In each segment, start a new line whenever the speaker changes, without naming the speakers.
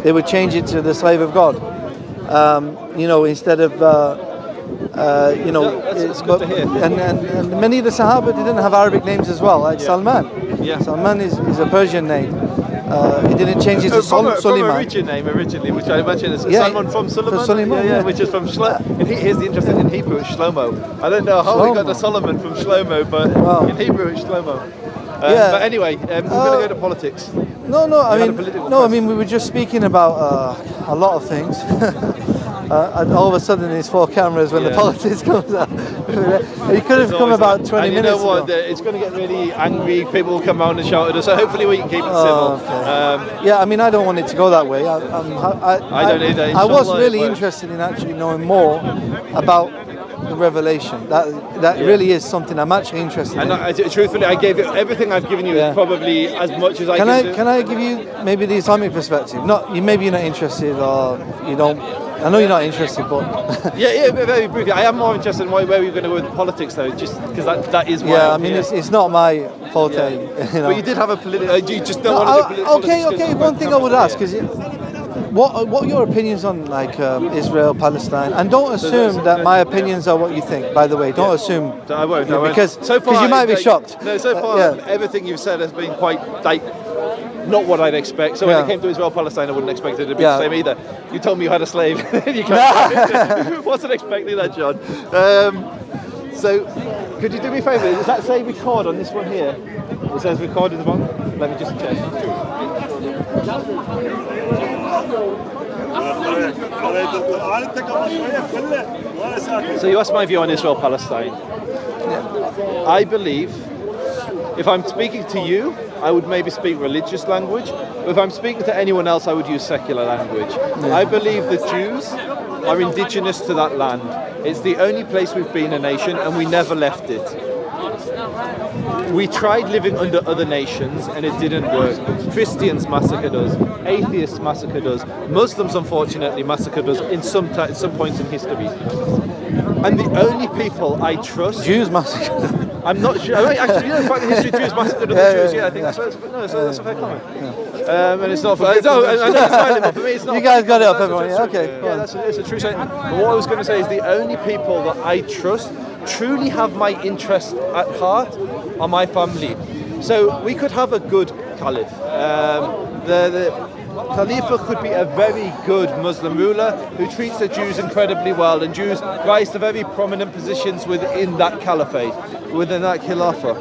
they would change it to the slave of God. Instead of
that's good to hear.
And many of the Sahaba didn't have Arabic names as well, like Salman.
Yeah.
Salman is a Persian name. He didn't change it to
from
Suleiman.
a region name originally, which I imagine is Salman from Suleiman. Which is from Shlomo. Here's the interesting in Hebrew, it's Shlomo. I don't know how we got the Solomon from Shlomo, but in Hebrew it's Shlomo. But anyway, we're going to go to politics.
I mean, we were just speaking about a lot of things. And all of a sudden there's 4 cameras when the politics comes out. You could have come about 20 minutes ago.
You know what, it's going to get really angry, people will come around and shout at us, so hopefully we can keep it civil.
Okay. I mean, I don't want it to go that way. I
don't either.
I was really interested in actually knowing more about the revelation. That really is something I'm actually interested in.
Truthfully, I gave it everything I've given you is probably as much as I can do.
Can I give you maybe the Islamic perspective? Maybe you're not interested or you don't. I know you're not interested, but
very briefly. I am more interested in where we're going to go with politics, though, just because that is why.
I mean, it's not my forte.
But you did have a political. You just don't want to do politics.
Okay. One thing I would ask is, what are your opinions on Israel, Palestine? And don't assume that my opinions are what you think. By the way, don't assume.
I won't.
Because you might be shocked.
No, so far everything you've said has been quite not what I'd expect. So when it came to Israel, Palestine, I wouldn't expect it to be the same either. You told me you had a slave. You can't. Wasn't expecting that, John. So could you do me a favour? Does that say record on this one here? It says record in the bottom. Let me just check. So you asked my view on Israel, Palestine. I believe if I'm speaking to you, I would maybe speak religious language. If I'm speaking to anyone else, I would use secular language. I believe the Jews are indigenous to that land. It's the only place we've been a nation, and we never left it. We tried living under other nations and it didn't work. Christians massacred us, atheists massacred us, Muslims unfortunately massacred us in some point in history. And the only people I trust...
Jews massacred.
I'm not sure. Actually, back in history, Jews massacred other Jews. I think that's a fair comment. And it's not for... I know it's smiling, but for me it's not...
You guys got it up, everyone. Okay.
It's a true statement. But what I was going to say is the only people that I trust truly have my interest at heart are my family. So we could have a good caliph. The Khalifa could be a very good Muslim ruler who treats the Jews incredibly well, and Jews rise to very prominent positions within that caliphate, within that khilafah.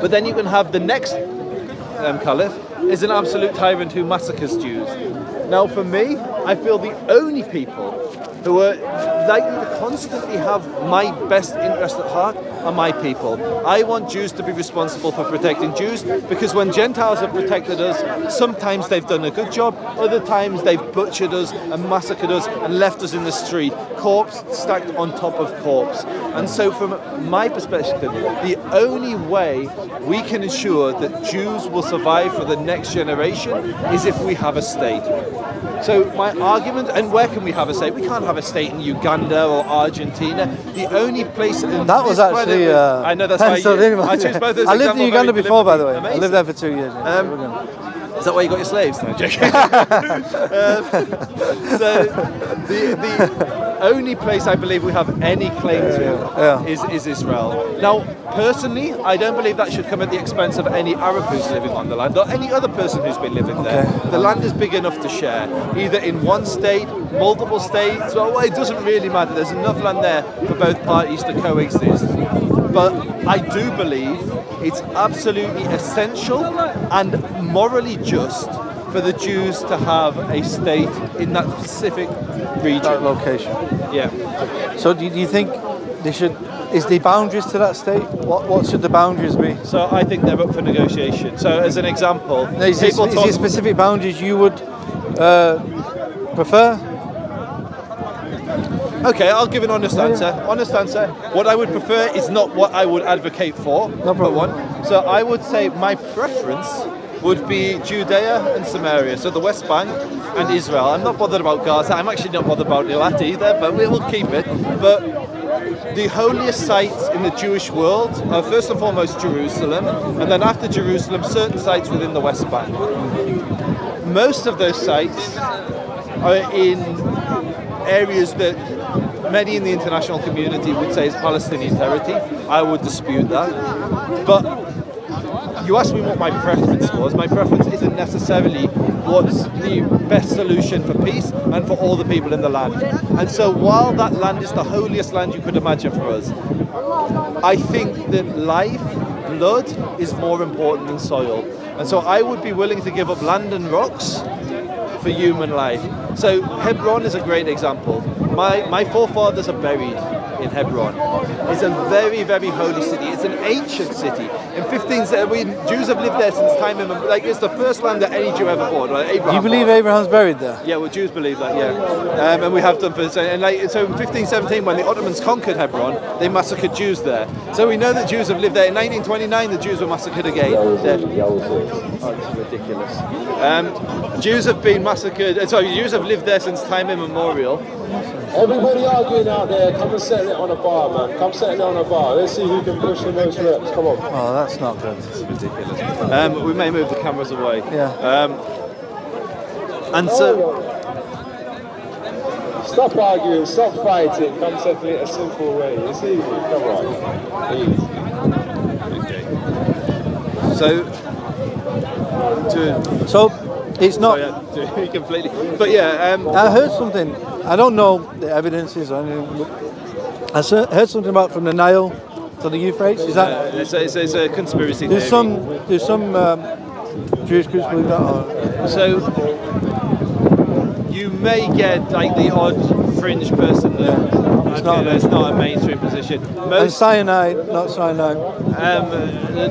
But then you can have the next caliph is an absolute tyrant who massacres Jews. Now for me, I feel the only people who are likely to constantly have my best interest at heart are my people. I want Jews to be responsible for protecting Jews, because when Gentiles have protected us, sometimes they've done a good job, other times they've butchered us and massacred us and left us in the street, corpse stacked on top of corpse. And so from my perspective, the only way we can ensure that Jews will survive for the next generation is if we have a state. So my argument, and where can we have a state? We can't have a state in Uganda or Argentina. The only place in
that was actually
I know that's why I chose both those.
I lived in Uganda before, by the way.
Amazing.
I lived there for 2 years.
Is that where you got your slaves? No, I'm joking. So the only place I believe we have any claim to is Israel. Now, personally, I don't believe that should come at the expense of any Arab who's living on the land or any other person who's been living there. The land is big enough to share, either in one state, multiple states. Well, it doesn't really matter. There's enough land there for both parties to coexist. But I do believe it's absolutely essential and morally just for the Jews to have a state in that specific region.
That location.
Yeah.
So do you think they should... Is the boundaries to that state? What should the boundaries be?
So I think they're up for negotiation. So as an example...
Is there specific boundaries you would prefer?
Okay, I'll give an honest answer. Honest answer. What I would prefer is not what I would advocate for.
No problem.
So I would say my preference would be Judea and Samaria, so the West Bank and Israel. I'm not bothered about Gaza. I'm actually not bothered about Eilat either, but we will keep it. But the holiest sites in the Jewish world are first and foremost Jerusalem, and then after Jerusalem, certain sites within the West Bank. most of those sites are in areas that many in the international community would say is Palestinian territory. I would dispute that. But you asked me what my preference was. My preference isn't necessarily what's the best solution for peace and for all the people in the land. And so while that land is the holiest land you could imagine for us, I think that life, blood, is more important than soil. And so I would be willing to give up land and rocks for human life. So Hebron is a great example. My forefathers are buried in Hebron. It's a very, very holy city. It's an ancient city. In 15, Jews have lived there since time immemorial. Like, it's the first land that any Jew ever bought. Right?
Do you believe Abraham's buried there?
Yeah, well, Jews believe that, yeah. And we have done for so in 1517, when the Ottomans conquered Hebron, they massacred Jews there. So we know that Jews have lived there. In 1929, the Jews were massacred again. Oh, this is ridiculous. Jews have been massacred. Jews have lived there since time immemorial.
Everybody arguing out there, come and settle it on a bar, man. Come settle it on a bar. Let's see who can push the most reps. Come on.
Oh, that's not good.
This is ridiculous. We may move the cameras away.
Yeah.
And so...
Stop arguing, stop fighting. Come settle it a simple way. It's easy. Come on. Easy.
Okay.
So it's not...
completely. But yeah...
I heard something. I don't know the evidences or anything. I heard something about from the Nile to the Euphrates. Is that?
It's a conspiracy
theory. There's some Jewish groups believe that. Or...
So you may get like the odd fringe person that it's not a mainstream position.
And cyanide, not cyanide.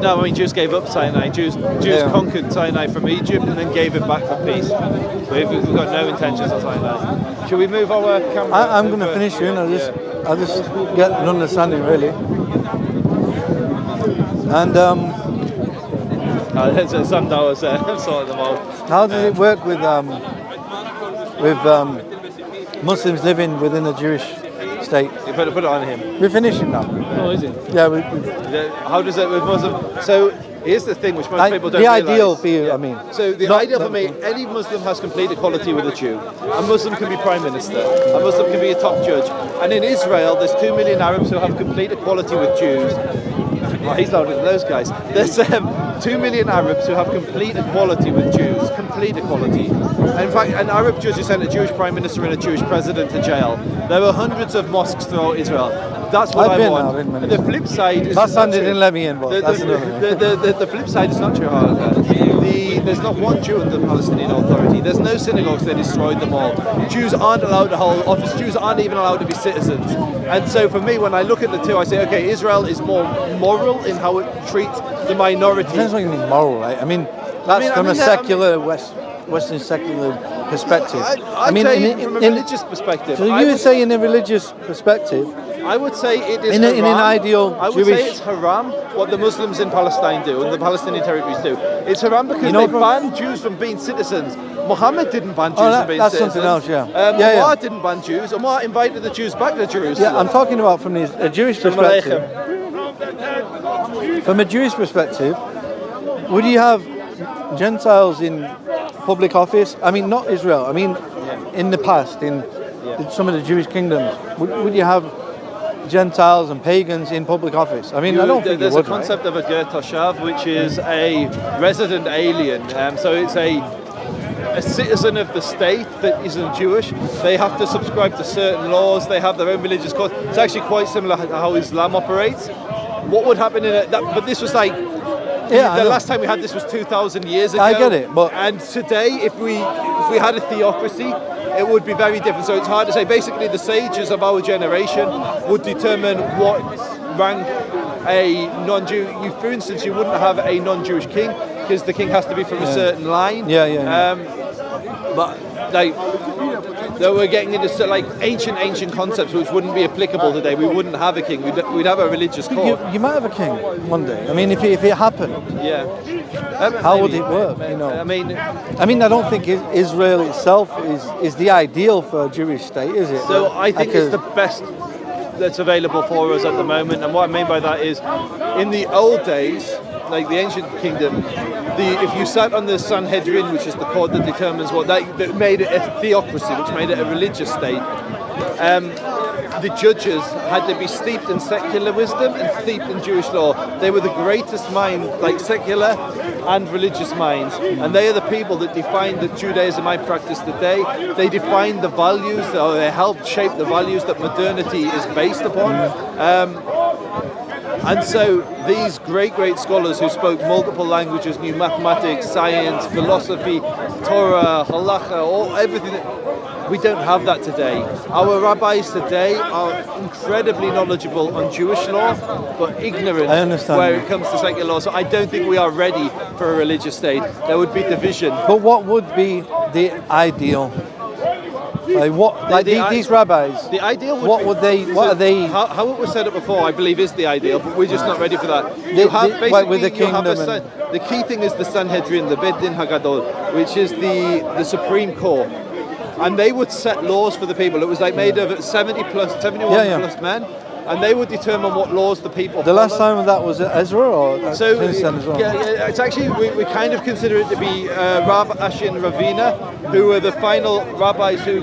No, I mean Jews gave up cyanide. Jews conquered cyanide from Egypt and then gave it back for peace. So we've got no intentions of cyanide. Should we move our camera?
I'm going to finish soon. I'll just get an understanding really. And
some dollars sorting them out.
How does it work with Muslims living within a Jewish state?
You put it on him.
We're finishing now.
Oh, is it?
Yeah.
How does it with Muslim? So here's the thing which most people don't
the
realise.
ideal for you, I mean.
So the ideal for me, any Muslim has complete equality with a Jew. A Muslim can be prime minister. A Muslim can be a top judge. And in Israel, there's 2 million Arabs who have complete equality with Jews. Oh, he's louder than those guys. There's 2 million Arabs who have complete equality with Jews. Complete equality. And in fact, an Arab judge has sent a Jewish prime minister and a Jewish president to jail. There are hundreds of mosques throughout Israel. That's what I want. The flip side is
last time they didn't let me in, but
the flip side is not true, however. There's not one Jew in the Palestinian Authority. There's no synagogues, they destroyed them all. Jews aren't allowed to hold office. Jews aren't even allowed to be citizens. And so for me, when I look at the two, I say, okay, Israel is more moral in how it treats the minority.
Depends what you mean moral, right? I mean, that's from a secular Western secular perspective.
I mean, from a religious perspective.
So you would say in a religious perspective,
I would say it is
in an ideal
I would
Jewish...
say it's haram what the Muslims in Palestine do and the Palestinian territories do. It's haram because they ban Jews from being citizens. Muhammad didn't ban Jews from being
that's
citizens.
Something else, yeah.
Umar didn't ban Jews. Umar invited the Jews back to Jerusalem.
Yeah, I'm talking about from a Jewish perspective. From a Jewish perspective, would you have Gentiles in public office? I mean, not Israel. I mean, in the past, in some of the Jewish kingdoms, would you have Gentiles and pagans in public office? I mean, I don't think
there's
you would,
a concept of a ger toshav, which is a resident alien. So it's a citizen of the state that isn't Jewish. They have to subscribe to certain laws. They have their own religious codes. It's actually quite similar to how Islam operates. What would happen but this was like the last time we had this was 2,000 years ago.
I get it, but
today, if we had a theocracy, it would be very different. So it's hard to say. Basically, the sages of our generation would determine what rank a non-Jew. For instance, you wouldn't have a non-Jewish king because the king has to be from a certain line. But we're getting into like ancient concepts which wouldn't be applicable today. We wouldn't have a king. We'd have a religious court.
You might have a king one day. I mean, if it happened, how would it work? You know, I mean, I don't think Israel itself is the ideal for a Jewish state, is it?
So I think it's the best that's available for us at the moment. And what I mean by that is, in the old days, like the ancient kingdom, if you sat on the Sanhedrin, which is the court that determines that made it a theocracy, which made it a religious state, the judges had to be steeped in secular wisdom and steeped in Jewish law. They were the greatest minds, like secular and religious minds, and they are the people that define the Judaism I practice today. They define the values, or they helped shape the values that modernity is based upon. And so these great scholars who spoke multiple languages, knew mathematics, science, philosophy, Torah, halacha, everything. We don't have that today. Our rabbis today are incredibly knowledgeable on Jewish law, but ignorant where it comes to secular law. So I don't think we are ready for a religious state. There would be division.
But what would be the ideal? Like these rabbis?
The ideal would
what
be,
would they?
So
what are they?
How it was set up before, I believe, is the ideal, but we're just not ready for that.
With the kingdom.
The key thing is the Sanhedrin, the Beit Din Hagadol, which is the Supreme Court. And they would set laws for the people. It was like made of 71 plus men, and they would determine what laws the people
The last time that was Ezra, or
so
since then as well?
Yeah, it's actually we kind of consider it to be Rab Ashi and Ravina, who were the final rabbis who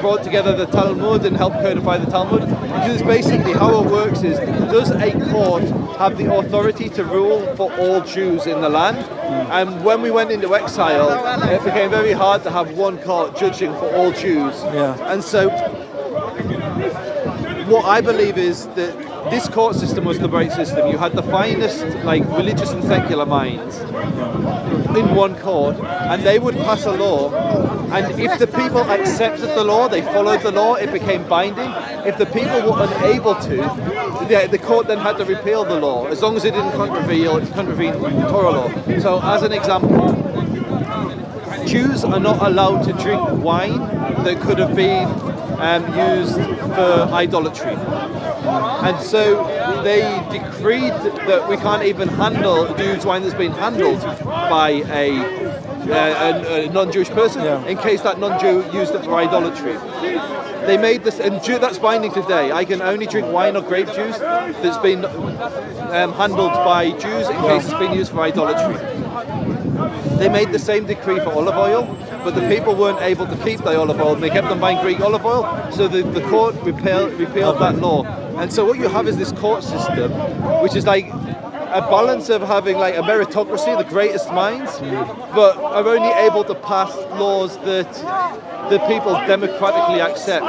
brought together the Talmud and helped codify the Talmud. Because basically how it works is, does a court have the authority to rule for all Jews in the land? And when we went into exile, it became very hard to have one court judging for all Jews.
Yeah.
And so what I believe is that this court system was the right system. You had the finest religious and secular minds in one court, and they would pass a law, and if the people accepted the law, they followed the law, it became binding. If the people were unable to, the court then had to repeal the law, as long as it didn't contravene Torah law. So as an example, Jews are not allowed to drink wine that could have been used for idolatry. And so they decreed that we can't even use wine that's been handled by a non-Jewish person in case that non-Jew used it for idolatry. They made this, and that's binding today. I can only drink wine or grape juice that's been handled by Jews in case it's been used for idolatry. They made the same decree for olive oil, but the people weren't able to keep the olive oil, and they kept on buying Greek olive oil, so the court repealed that law. And so what you have is this court system, which is like a balance of having like a meritocracy, the greatest minds, but are only able to pass laws that the people democratically accept.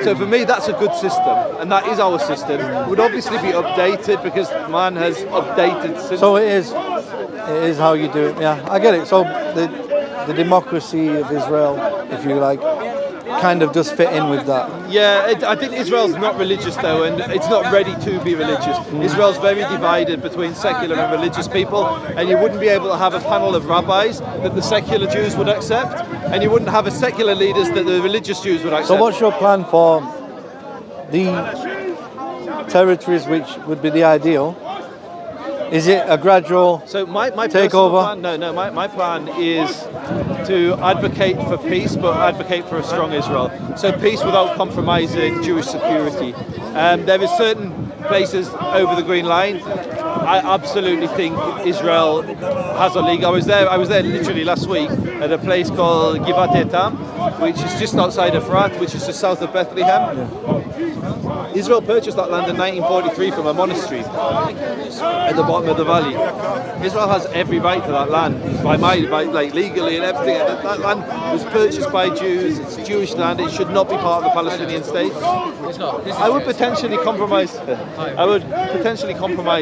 So for me, that's a good system, and that is our system. It would obviously be updated because man has updated since.
So it is how you do it. Yeah, I get it. So the democracy of Israel, if you like, kind of does fit in with that.
Yeah, I think Israel's not religious though, and it's not ready to be religious. Israel's very divided between secular and religious people, and you wouldn't be able to have a panel of rabbis that the secular Jews would accept, and you wouldn't have a secular leaders that the religious Jews would accept.
So what's your plan for the territories which would be the ideal? Is it a gradual
my
takeover?
Plan, my plan is to advocate for peace, but advocate for a strong Israel. So peace without compromising Jewish security. There is certain places over the Green Line. I absolutely think Israel has a league. I was there literally last week at a place called Givat Etam, which is just outside of Efrat, which is just south of Bethlehem. Israel purchased that land in 1943 from a monastery at the bottom of the valley. Israel has every right to that land, legally and everything. That land was purchased by Jews. It's Jewish land. It should not be part of the Palestinian state. I would potentially compromise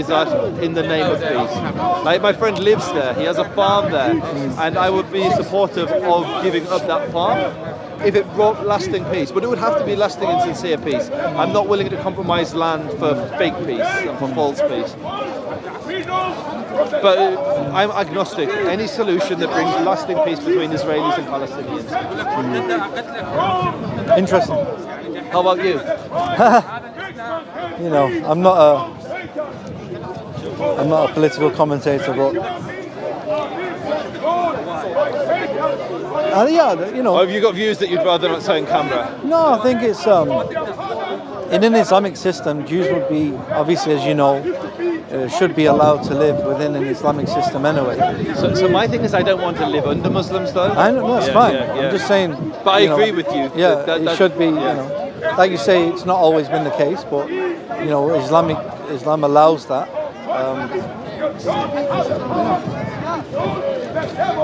that in the name of peace. Like my friend lives there. He has a farm there, and I would be supportive of giving up that farm if it brought lasting peace, but it would have to be lasting and sincere peace. I'm not willing to compromise land for fake peace and for false peace. But I'm agnostic. Any solution that brings lasting peace between Israelis and Palestinians.
Interesting.
How about you?
You know, I'm not a political commentator, but you know.
Or have you got views that you'd rather not say on camera?
No, I think it's in an Islamic system, Jews would be, obviously, as you know, should be allowed to live within an Islamic system anyway.
So my thing is, I don't want to live under Muslims, though.
I know, that's fine. I'm just saying.
But I agree with you.
Yeah, it should be. You know, like you say, it's not always been the case, but you know, Islam allows that.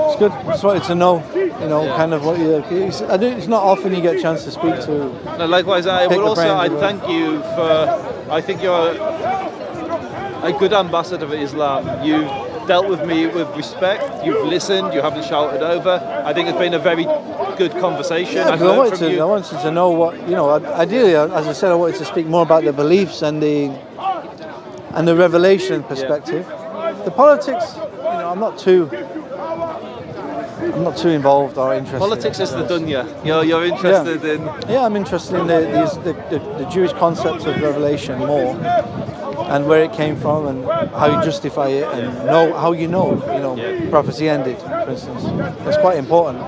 It's good. Just wanted to know, you know, kind of what you. It's not often you get a chance to speak to.
No, likewise, I would also. I thank you for. I think you're a good ambassador of Islam. You've dealt with me with respect. You've listened. You haven't shouted over. I think it's been a very good conversation.
Yeah, I wanted to know what, you know. Ideally, as I said, I wanted to speak more about the beliefs and the revelation perspective. The politics, you know, I'm not too involved or interested.
Politics is the dunya. You're interested in.
Yeah, I'm interested in the Jewish concept of revelation more, and where it came from, and how you justify it, and how you know prophecy ended, for instance. That's quite important.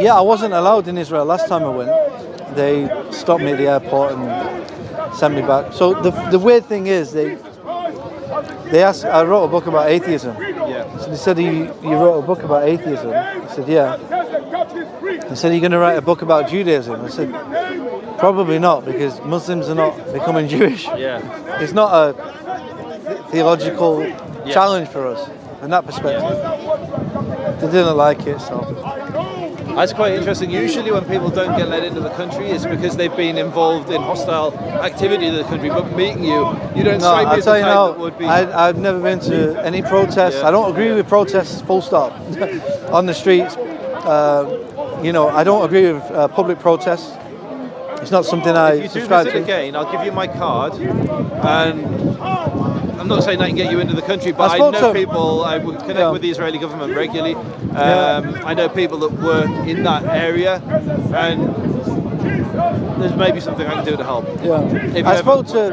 Yeah, I wasn't allowed in Israel last time I went. They stopped me at the airport and sent me back. So the weird thing is they asked. I wrote a book about atheism.
Yeah.
So they said, you wrote a book about atheism. I said, yeah. They said, are you going to write a book about Judaism? I said, probably not, because Muslims are not becoming Jewish.
Yeah.
It's not a theological challenge for us in that perspective. They didn't like it, so.
That's quite interesting. Usually when people don't get let into the country, it's because they've been involved in hostile activity in the country. But meeting you don't strike me as the type that would be.
I've never been to any protests. I don't agree with protests, full stop, on the streets. You know, I don't agree with public protests. It's not something I
subscribe to. If you do visit again, I'll give you my card, and I'm not saying I can get you into the country, but I know people. I would connect with the Israeli government regularly. I know people that work in that area, and there's maybe something I can do to help.
Yeah, I spoke to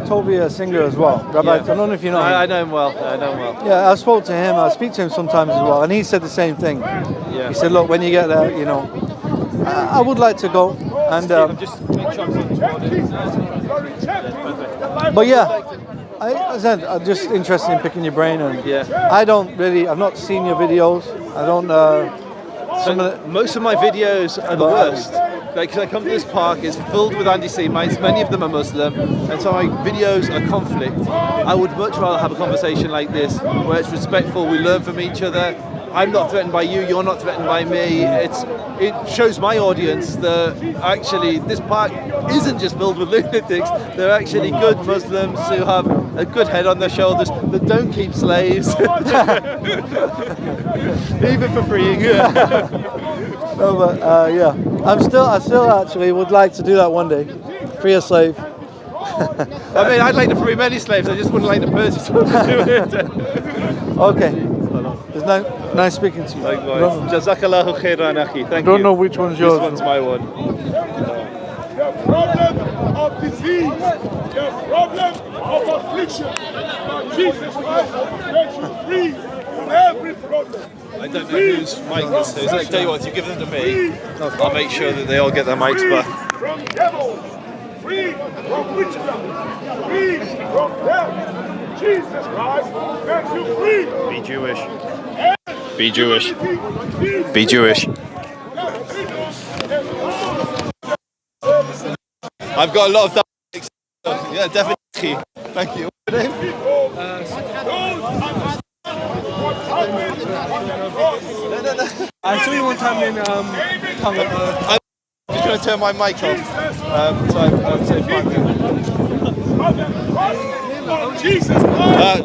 Tovia Singer as well. Rabbi, I don't know if you know him.
I know him well.
Yeah, I spoke to him. I speak to him sometimes as well, and he said the same thing. Yeah. He said, look, when you get there, you know, I would like to go, and
just make sure
but yeah. I'm just interested in picking your brain, and I've not seen your videos. I don't.
Most of my videos are the worst. Because I come to this park, it's filled with anti-Semites. Many of them are Muslim, and so my videos are conflict. I would much rather have a conversation like this, where it's respectful. We learn from each other. I'm not threatened by you, you're not threatened by me. It shows my audience that actually this park isn't just filled with lunatics. They're actually good Muslims who have a good head on their shoulders, that don't keep slaves. Even for freeing.
No, but I still actually would like to do that one day. Free a slave.
I mean, I'd like to free many slaves, I just wouldn't like the purchase one to do it.
Okay. It's nice speaking to you.
Likewise. Jazakallahu khairan, akhi. Thank you.
I don't know which one's yours.
This one's my one.
The problem of disease, the problem of affliction. Jesus Christ set you free from every problem.
I don't know whose mic this is. I tell you what, if you give them to me, I'll make sure that they all get their mics back.
From devil, free from witchcraft, free from death. Jesus Christ set you free.
Be Jewish. Be Jewish. Be Jewish. I've got a lot of that. Yeah, definitely. Thank you.
I saw you one time in
I'm just going to turn my mic off.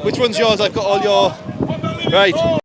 Which one's yours? I've got all your... Right.